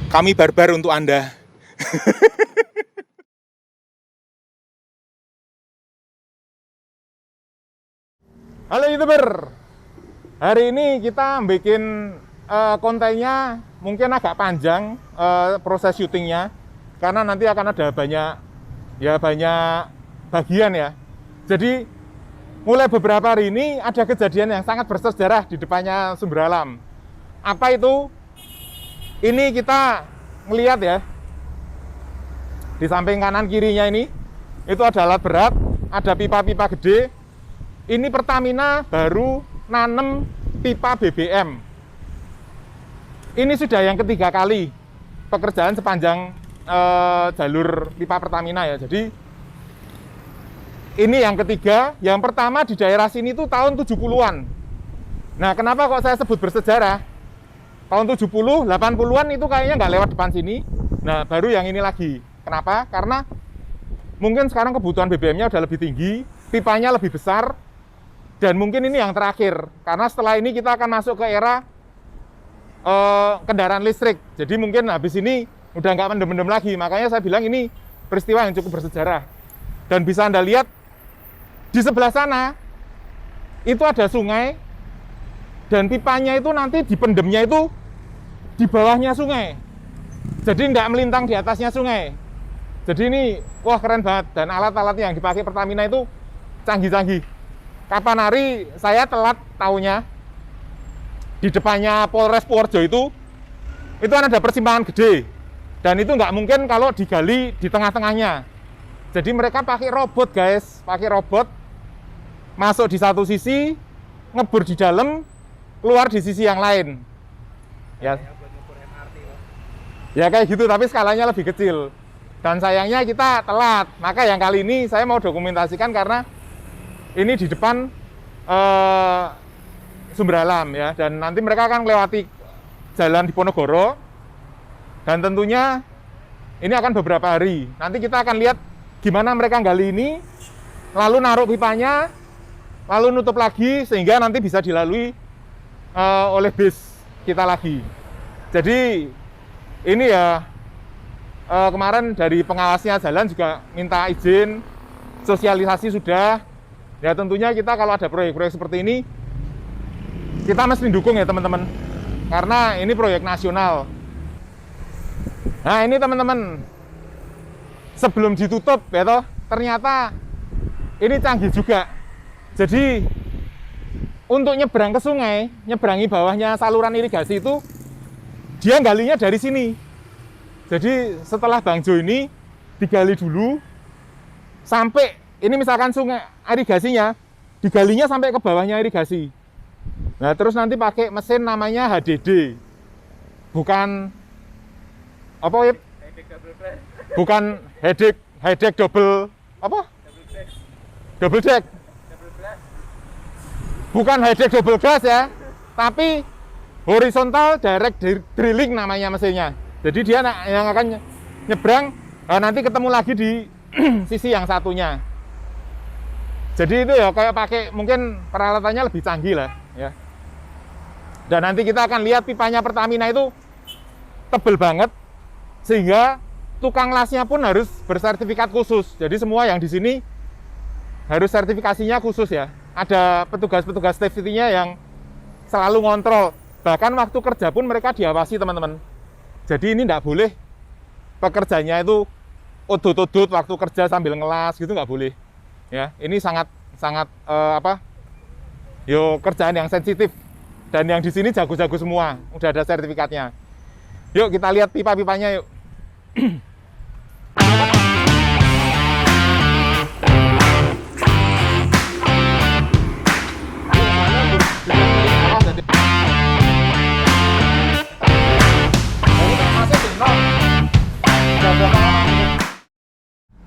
Kami barbar untuk Anda. Halo YouTuber. Hari ini kita bikin kontennya mungkin agak panjang proses syutingnya karena nanti akan ada banyak bagian ya. Jadi mulai beberapa hari ini ada kejadian yang sangat bersejarah di depannya Sumber Alam. Apa itu? Ini kita melihat ya, di samping kanan kirinya ini, itu ada alat berat, ada pipa-pipa gede. Ini Pertamina baru nanem pipa BBM. Ini sudah yang ketiga kali pekerjaan sepanjang jalur pipa Pertamina ya. Jadi ini yang ketiga. Yang pertama di daerah sini tuh tahun 70-an. Nah, kenapa kok saya sebut bersejarah? Tahun 70, 80-an itu kayaknya nggak lewat depan sini. Nah, baru yang ini lagi. Kenapa? Karena mungkin sekarang kebutuhan BBM-nya udah lebih tinggi, pipanya lebih besar, dan mungkin ini yang terakhir. Karena setelah ini kita akan masuk ke era kendaraan listrik. Jadi mungkin habis ini udah nggak mendem-mendem lagi. Makanya saya bilang ini peristiwa yang cukup bersejarah. Dan bisa Anda lihat, di sebelah sana, itu ada sungai, dan pipanya itu nanti dipendemnya itu di bawahnya sungai. Jadi nggak melintang di atasnya sungai. Jadi ini, wah keren banget. Dan alat-alat yang dipakai Pertamina itu canggih-canggih. Kapan hari saya telat taunya, di depannya Polres Purworejo itu kan ada persimpangan gede. Dan itu nggak mungkin kalau digali di tengah-tengahnya. Jadi mereka pakai robot guys, pakai robot, masuk di satu sisi, ngebur di dalam, keluar di sisi yang lain. Ya kayak gitu, tapi skalanya lebih kecil. Dan sayangnya kita telat. Maka yang kali ini saya mau dokumentasikan karena ini di depan Sumber Alam ya. Dan nanti mereka akan melewati jalan di Ponorogo. Dan tentunya ini akan beberapa hari. Nanti kita akan lihat gimana mereka gali ini, lalu naruh pipanya, lalu nutup lagi sehingga nanti bisa dilalui oleh bis kita lagi. Jadi ini ya kemarin dari pengawasnya jalan juga minta izin, sosialisasi sudah. Ya tentunya kita kalau ada proyek-proyek seperti ini, kita mesti dukung ya teman-teman. Karena ini proyek nasional. Nah ini teman-teman, sebelum ditutup ya toh, ternyata ini canggih juga. Jadi untuk nyebrang ke sungai, nyebrangi bawahnya saluran irigasi itu, dia galinya dari sini. Jadi setelah Bang Jo ini digali dulu, sampai ini misalkan sungai irigasinya, digalinya sampai ke bawahnya irigasi. Nah terus nanti pakai mesin namanya HDD. Bukan apa ya? Bukan headdeck double apa? Double deck. Bukan headdeck double gas ya, tapi horizontal direct drilling namanya mesinnya. Jadi dia yang akan nyebrang, nanti ketemu lagi di sisi yang satunya. Jadi itu ya kayak pakai mungkin peralatannya lebih canggih lah ya. Dan nanti kita akan lihat pipanya Pertamina itu tebel banget sehingga tukang lasnya pun harus bersertifikat khusus. Jadi semua yang di sini harus sertifikasinya khusus ya. Ada petugas-petugas safety-nya yang selalu ngontrol. Bahkan waktu kerja pun mereka diawasi teman-teman. Jadi ini nggak boleh pekerjanya itu udut-udut waktu kerja sambil ngelas gitu, nggak boleh. Ya, ini sangat kerjaan yang sensitif. Dan yang di sini jago-jago semua, udah ada sertifikatnya. Yuk kita lihat pipa-pipanya yuk.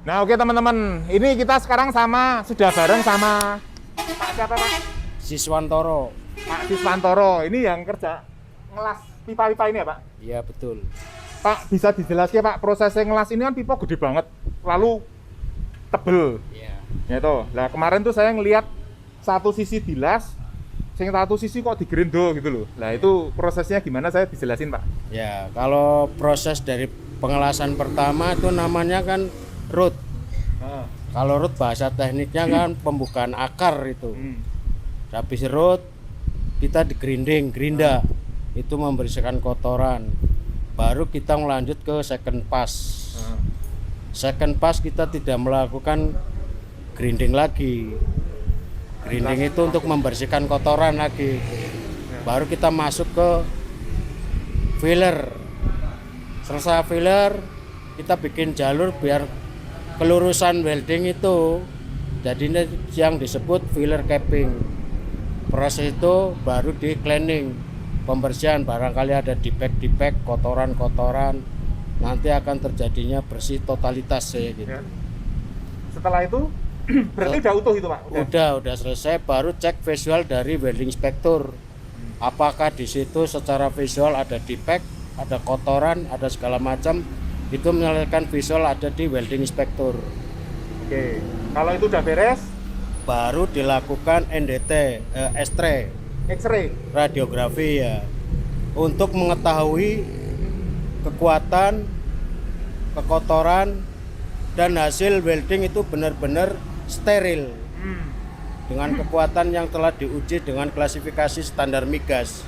Nah oke teman-teman, ini kita sekarang sudah bareng sama Pak siapa Pak? Siswantoro. Pak Siswantoro, ini yang kerja ngelas pipa-pipa ini ya Pak? Iya betul. Pak bisa dijelaskan Pak, prosesnya ngelas ini kan pipa gede banget, lalu tebel. Iya. Ya toh. Nah kemarin tuh saya ngelihat satu sisi dilas, sing satu sisi kok digerindo gitu loh. Nah itu prosesnya gimana, saya dijelasin Pak. Ya, kalau proses dari pengelasan pertama itu namanya kan root. Kalau root bahasa tekniknya kan pembukaan akar itu. Habis root kita digrinding, gerinda. Itu membersihkan kotoran. Baru kita melanjut ke second pass. Second pass kita tidak melakukan grinding lagi. Grinding itu untuk membersihkan kotoran lagi. Baru kita masuk ke filler. Selesai filler, kita bikin jalur biar kelurusan welding itu jadinya yang disebut filler capping. Proses itu baru di cleaning, pembersihan, barangkali ada defect-defect, kotoran-kotoran, nanti akan terjadinya bersih totalitas ya gitu. Setelah itu berarti udah utuh itu Pak? Udah selesai, baru cek visual dari welding inspector. Apakah di situ secara visual ada defect, ada kotoran, ada segala macam, itu menyelesaikan visual ada di welding inspector. Oke, kalau itu udah beres, baru dilakukan NDT, X-ray, radiografi ya, untuk mengetahui kekuatan, kekotoran, dan hasil welding itu benar-benar steril dengan kekuatan yang telah diuji dengan klasifikasi standar migas.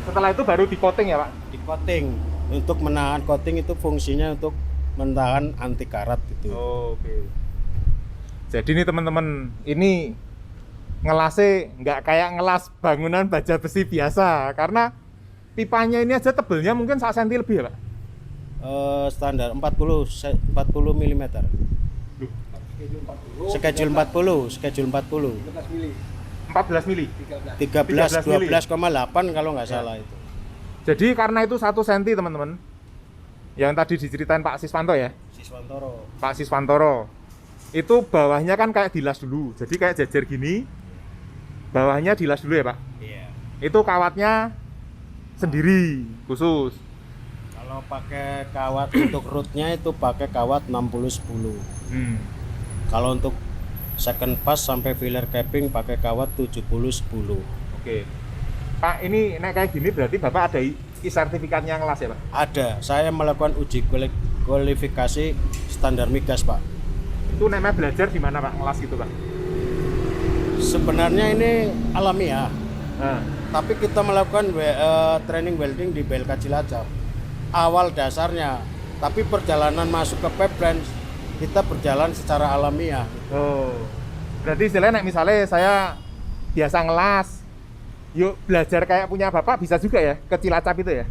Setelah itu baru di coating ya Pak? Di coating, untuk menahan coating itu fungsinya untuk menahan anti karat itu. Oke. Jadi nih teman-teman, ini ngelasnya nggak kayak ngelas bangunan baja besi biasa, karena pipanya ini aja tebelnya mungkin 1 cm lebih ya Pak? Standar 40 mm. Schedule 40. 14 mili? 12,8 kalau nggak salah itu. Jadi karena itu 1 cm teman-teman, yang tadi diceritain Pak Siswanto ya? Pak Siswantoro. Itu bawahnya kan kayak dilas dulu, jadi kayak jejer gini, bawahnya dilas dulu ya Pak? Iya. Itu kawatnya sendiri, khusus. Kalau pakai kawat untuk rootnya itu pakai kawat 60-10. Kalau untuk second pass sampai filler capping pakai kawat 70-10. Oke. Pak, ini nek kayak gini berarti Bapak ada sertifikatnya ngelas ya Pak? Ada, saya melakukan uji kualifikasi standar migas Pak. Itu namanya belajar di mana Pak ngelas gitu Pak? Sebenarnya ini alamiah. Tapi kita melakukan training welding di BLK Cilacap. Awal dasarnya, tapi perjalanan masuk ke pipeline kita berjalan secara alamiah. Oh, berarti istilahnya misalnya saya biasa ngelas, yuk belajar kayak punya Bapak bisa juga ya ke Cilacap itu ya?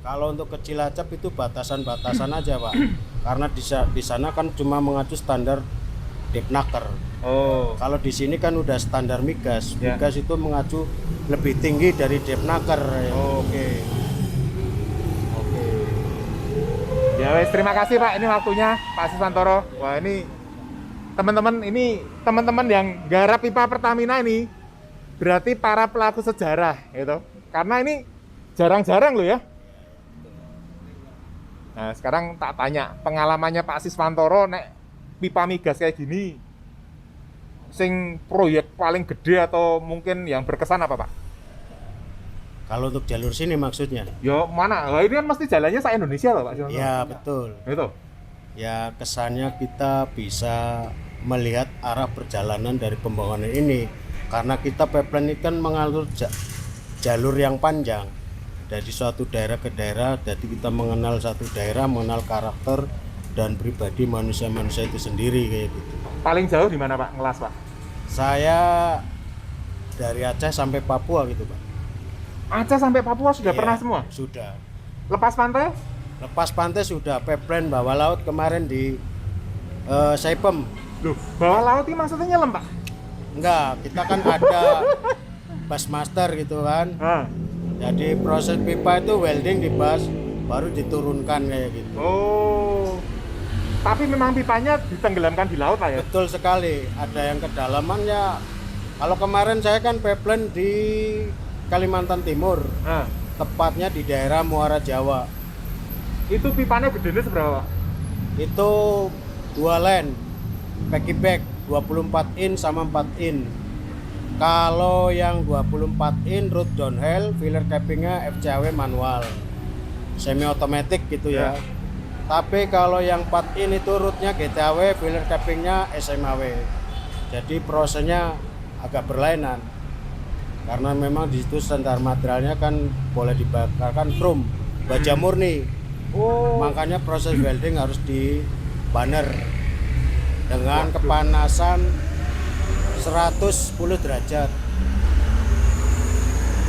Kalau untuk ke Cilacap itu batasan-batasan aja Pak, karena di sana kan cuma mengacu standar Depnaker. Oh, kalau di sini kan udah standar migas. Ya. Migas itu mengacu lebih tinggi dari Depnaker. Oke. Ya wes, terima kasih Pak, ini waktunya Pak Siswantoro. Wah ini teman-teman yang garap pipa Pertamina ini berarti para pelaku sejarah gitu. Karena ini jarang-jarang loh ya. Nah sekarang tak tanya pengalamannya Pak Siswantoro nek pipa migas kayak gini, sing proyek paling gede atau mungkin yang berkesan apa Pak? Kalau untuk jalur sini maksudnya? Ya mana? Wah, ini kan mesti jalannya se-Indonesia loh Pak Siswantoro. Ya betul. Itu. Ya kesannya kita bisa melihat arah perjalanan dari pembangunan ini, karena kita pipeline ini kan mengalur jalur yang panjang dari suatu daerah ke daerah. Jadi kita mengenal satu daerah, mengenal karakter dan pribadi manusia-manusia itu sendiri kayak gitu. Paling jauh di mana Pak ngelas Pak? Saya dari Aceh sampai Papua gitu Pak. Aceh sampai Papua sudah Iya, pernah semua? Sudah. Lepas pantai? Lepas pantai sudah, pipeline bawah laut kemarin di Saipem. Loh, bawah laut ini maksudnya nyelam Pak? Enggak, kita kan ada busmaster gitu kan. Jadi proses pipa itu welding di bus, baru diturunkan kayak gitu. Oh, tapi memang pipanya ditenggelamkan di laut Pak ya? Betul sekali, ada yang kedalamannya. Kalau kemarin saya kan pipeline di Kalimantan Timur, tepatnya di daerah Muara Jawa. Itu pipanya gedenya seberapa Pak? Itu 2 line, packy bag 24 in sama 4 in. Kalau yang 24 in root downhill, filler cappingnya FCAW manual, semi otomatis gitu ya. Tapi kalau yang 4 in itu rootnya GTAW, filler cappingnya SMAW. Jadi prosesnya agak berlainan. Karena memang di situ standar materialnya kan boleh dibakarkan chrome, baja murni. Makanya proses welding harus di banner dengan kepanasan 110 derajat.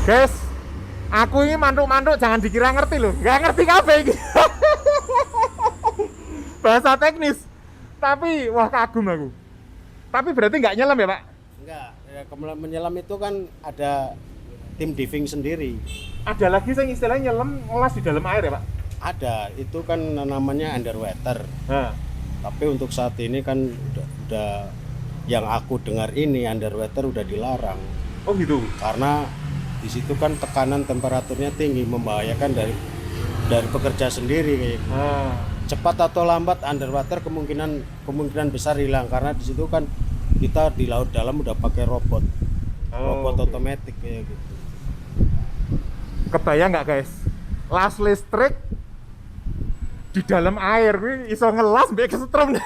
Guys, aku ini mantuk-mantuk jangan dikira ngerti loh. Nggak ngerti kabeh iki. Bahasa teknis. Tapi wah kagum aku. Tapi berarti nggak nyelam ya, Pak? Enggak, ya, menyelam itu kan ada tim diving sendiri. Ada lagi yang istilahnya nyelam ngelas di dalam air ya, Pak? Ada, itu kan namanya underwater. Nah. Tapi untuk saat ini kan udah yang aku dengar ini underwater udah dilarang. Oh gitu. Karena di situ kan tekanan temperaturnya tinggi, membahayakan dari pekerja sendiri kayak gitu. Cepat atau lambat underwater kemungkinan besar hilang karena di situ kan kita di laut dalam udah pakai robot otomatis kayak gitu. Kebayang nggak guys, las listrik di dalam air ini iso ngelas mbek kesetrum.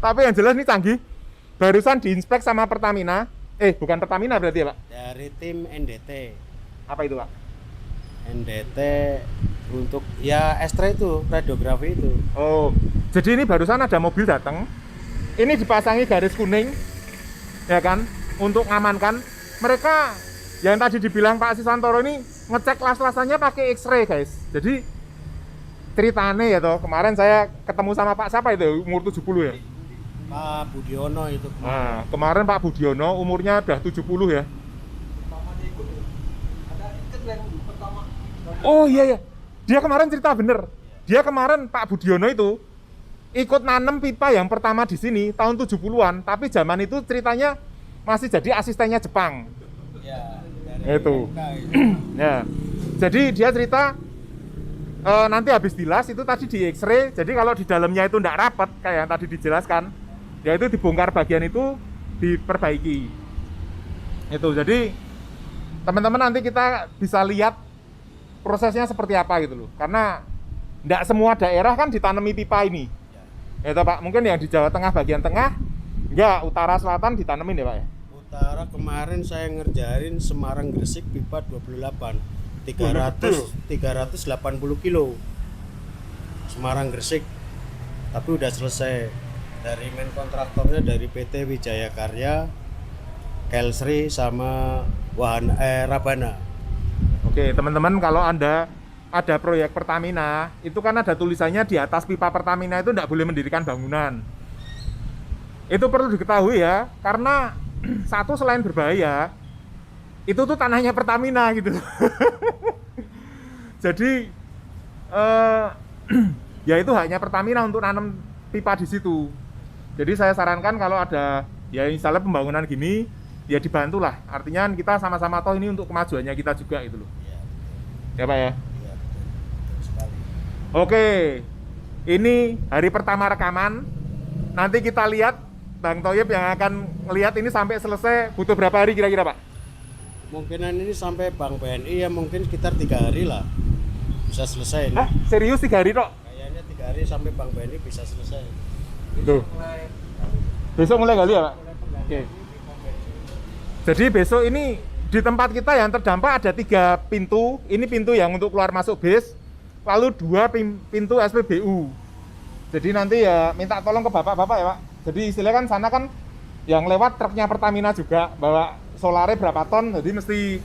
Tapi yang jelas ini canggih, barusan diinspek sama Pertamina. Bukan Pertamina berarti ya, Pak? Dari tim NDT. Apa itu, Pak? NDT untuk ya ekstra itu, radiografi itu. Oh, jadi ini barusan ada mobil datang. Ini dipasangi garis kuning, ya kan, untuk ngamankan. Mereka yang tadi dibilang Pak Siswantoro ini ngecek las-lasannya pakai X-ray, guys. Jadi ceritane ya toh, kemarin saya ketemu sama Pak siapa itu, umur 70 ya? Pak Budiono itu. Nah, kemarin Pak Budiono umurnya udah 70 ya. Oh iya ya. Dia kemarin cerita bener. Dia kemarin Pak Budiono itu ikut nanam pipa yang pertama di sini tahun 70-an, tapi zaman itu ceritanya masih jadi asistennya Jepang. Ya, itu. Ya. Jadi dia cerita nanti habis dilas itu tadi di X-ray. Jadi kalau di dalamnya itu enggak rapat kayak yang tadi dijelaskan, ya itu dibongkar bagian itu diperbaiki. Itu. Jadi teman-teman nanti kita bisa lihat prosesnya seperti apa gitu loh. Karena enggak semua daerah kan ditanami pipa ini. Ya toh, Pak, mungkin yang di Jawa Tengah bagian tengah, enggak, utara selatan ditanamin ya, Pak ya. Utara kemarin saya ngerjain Semarang Gresik pipa 28 380 kilo Semarang Gresik, tapi udah selesai. Dari main kontraktornya dari PT Wijaya Karya, Kelsri sama Rabana. Oke teman-teman, kalau Anda ada proyek Pertamina, itu kan ada tulisannya di atas pipa Pertamina itu tidak boleh mendirikan bangunan. Itu perlu diketahui ya, karena satu selain berbahaya, itu tuh tanahnya Pertamina gitu. Jadi ya itu haknya Pertamina untuk nanam pipa di situ. Jadi saya sarankan kalau ada ya misalnya pembangunan gini, ya dibantulah. Artinya kita sama-sama toh ini untuk kemajuannya kita juga gitu loh. Ya Pak ya. Oke, ini hari pertama rekaman. Nanti kita lihat Bang Thoyib yang akan melihat ini sampai selesai butuh berapa hari kira-kira, Pak? Mungkinan ini sampai Bank BNI ya mungkin sekitar 3 hari lah bisa selesai. Hah? Serius 3 hari tok? Kayaknya 3 hari sampai Bank BNI bisa selesai. Tuh. Besok mulai kali ya, Pak? Oke. Jadi besok ini di tempat kita yang terdampak ada 3 pintu. Ini pintu yang untuk keluar masuk base. Lalu 2 pintu SPBU. Jadi nanti ya minta tolong ke bapak-bapak ya, Pak. Jadi istilahnya kan sana kan yang lewat truknya Pertamina juga bawa solarnya berapa ton, jadi mesti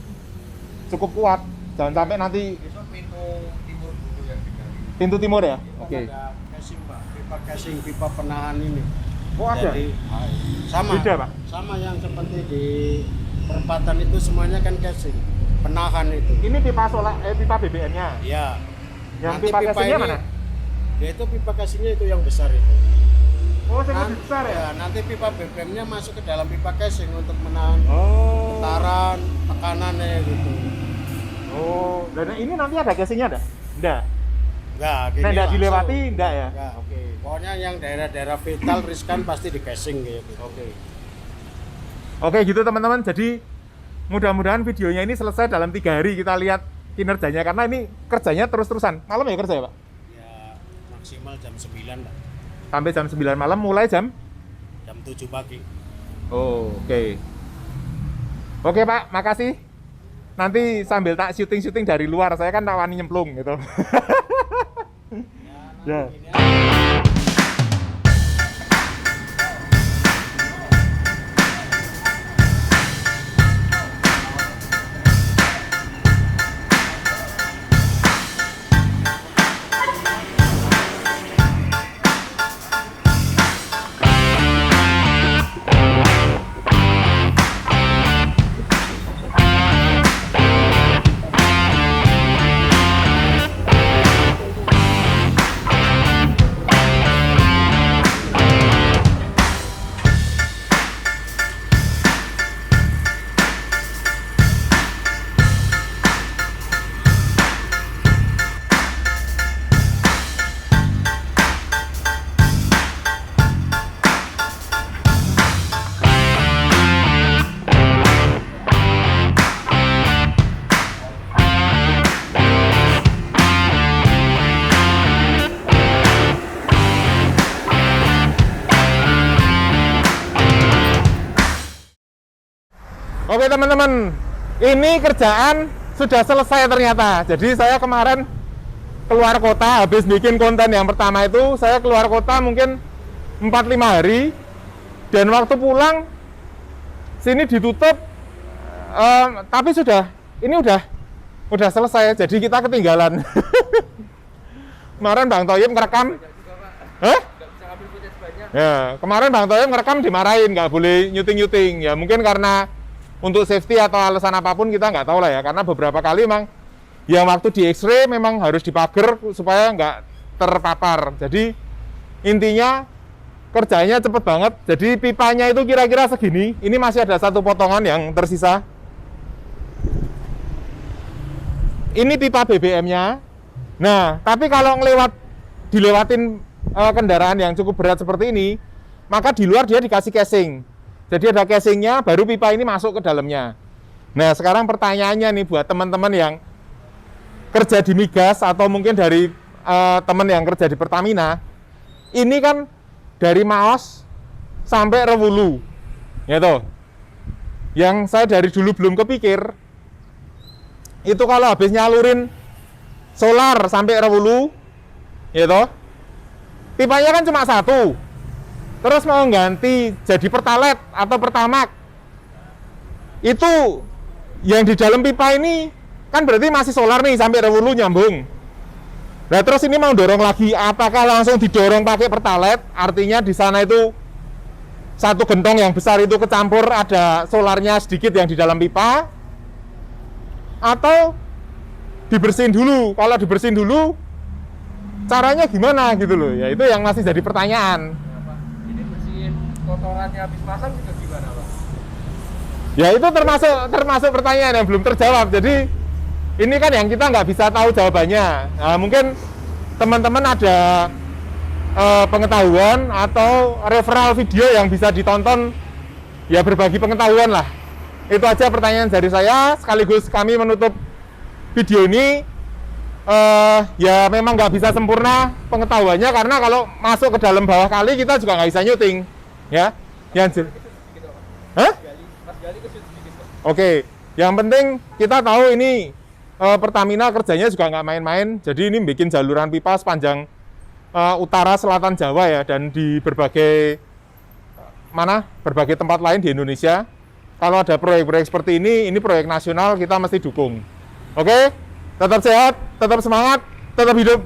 cukup kuat. Jangan sampai nanti Itu pintu timur dulu yang digali. pintu timur ya. Oke. Ada casing, Pak. Pipa casing, pipa penahan ini. Oh ada. Jadi, sama. Beda, Pak. Sama yang seperti di perempatan itu semuanya kan casing, penahan itu. Ini pipa pipa BBM-nya. Iya. Yang Nanti pipa casingnya ini, mana? Ya itu pipa casingnya itu yang besar itu. Oh, yang lebih besar ya? Ya, nanti pipa BBM-nya masuk ke dalam pipa casing untuk menahan Oh. getaran, tekanannya gitu. Oh, dan ini nanti ada casingnya ada? Enggak. Enggak, Nah, enggak dilewati enggak ya? Enggak. Oke. Pokoknya yang daerah-daerah vital riskan pasti di casing gitu. Oke. Oke gitu teman-teman, jadi mudah-mudahan videonya ini selesai dalam 3 hari kita lihat kinerjanya, karena ini kerjanya terus-terusan. Malam ya kerja ya Pak? Ya maksimal jam 9 Pak. Sampai jam 9 malam, mulai jam 7 pagi. Oh, oke. Oke Pak, makasih. Nanti sambil tak syuting-syuting dari luar, saya kan tak wani nyemplung gitu. Ya. Oke teman-teman, ini kerjaan sudah selesai ternyata. Jadi saya kemarin keluar kota, habis bikin konten yang pertama itu, saya keluar kota mungkin 4-5 hari. Dan waktu pulang, sini ditutup, tapi ini udah selesai, jadi kita ketinggalan. Kemarin Bang Toyib ngerekam. Ya, kemarin Bang Toyib ngerekam dimarahin, nggak boleh nyuting-nyuting. Ya mungkin karena untuk safety atau alasan apapun kita nggak tahu lah ya, karena beberapa kali memang yang waktu di X-ray memang harus dipagar supaya nggak terpapar. Jadi intinya kerjanya cepet banget. Jadi pipanya itu kira-kira segini. Ini masih ada satu potongan yang tersisa. Ini pipa BBM-nya. Nah, tapi kalau dilewatin kendaraan yang cukup berat seperti ini, maka di luar dia dikasih casing. Jadi ada casingnya, baru pipa ini masuk ke dalamnya. Nah, sekarang pertanyaannya nih buat teman-teman yang kerja di migas atau mungkin dari teman yang kerja di Pertamina, ini kan dari Maos sampai Rewulu, gitu. Yang saya dari dulu belum kepikir, itu kalau habis nyalurin solar sampai Rewulu, gitu, pipanya kan cuma satu. Terus mau ganti jadi Pertalite atau Pertamax, itu yang di dalam pipa ini kan berarti masih solar nih sampai Rewulu nyambung. Nah terus ini mau dorong lagi, apakah langsung didorong pakai Pertalite? Artinya di sana itu satu gentong yang besar itu kecampur ada solarnya sedikit yang di dalam pipa, atau dibersihin dulu? Kalau dibersihin dulu, caranya gimana gitu loh? Ya itu yang masih jadi pertanyaan. Kotorannya habis pasang juga gimana Pak? Ya itu termasuk pertanyaan yang belum terjawab. Jadi ini kan yang kita nggak bisa tahu jawabannya. Nah, mungkin teman-teman ada pengetahuan atau referral video yang bisa ditonton, ya berbagi pengetahuan lah. Itu aja pertanyaan dari saya, sekaligus kami menutup video ini. Ya memang nggak bisa sempurna pengetahuannya, karena kalau masuk ke dalam bawah kali kita juga nggak bisa nyuting. Ya, Oke, yang penting kita tahu ini Pertamina kerjanya juga nggak main-main. Jadi ini bikin jaluran pipa sepanjang utara selatan Jawa ya, dan di berbagai tempat lain di Indonesia. Kalau ada proyek-proyek seperti ini proyek nasional, kita mesti dukung. Oke, tetap sehat, tetap semangat, tetap hidup.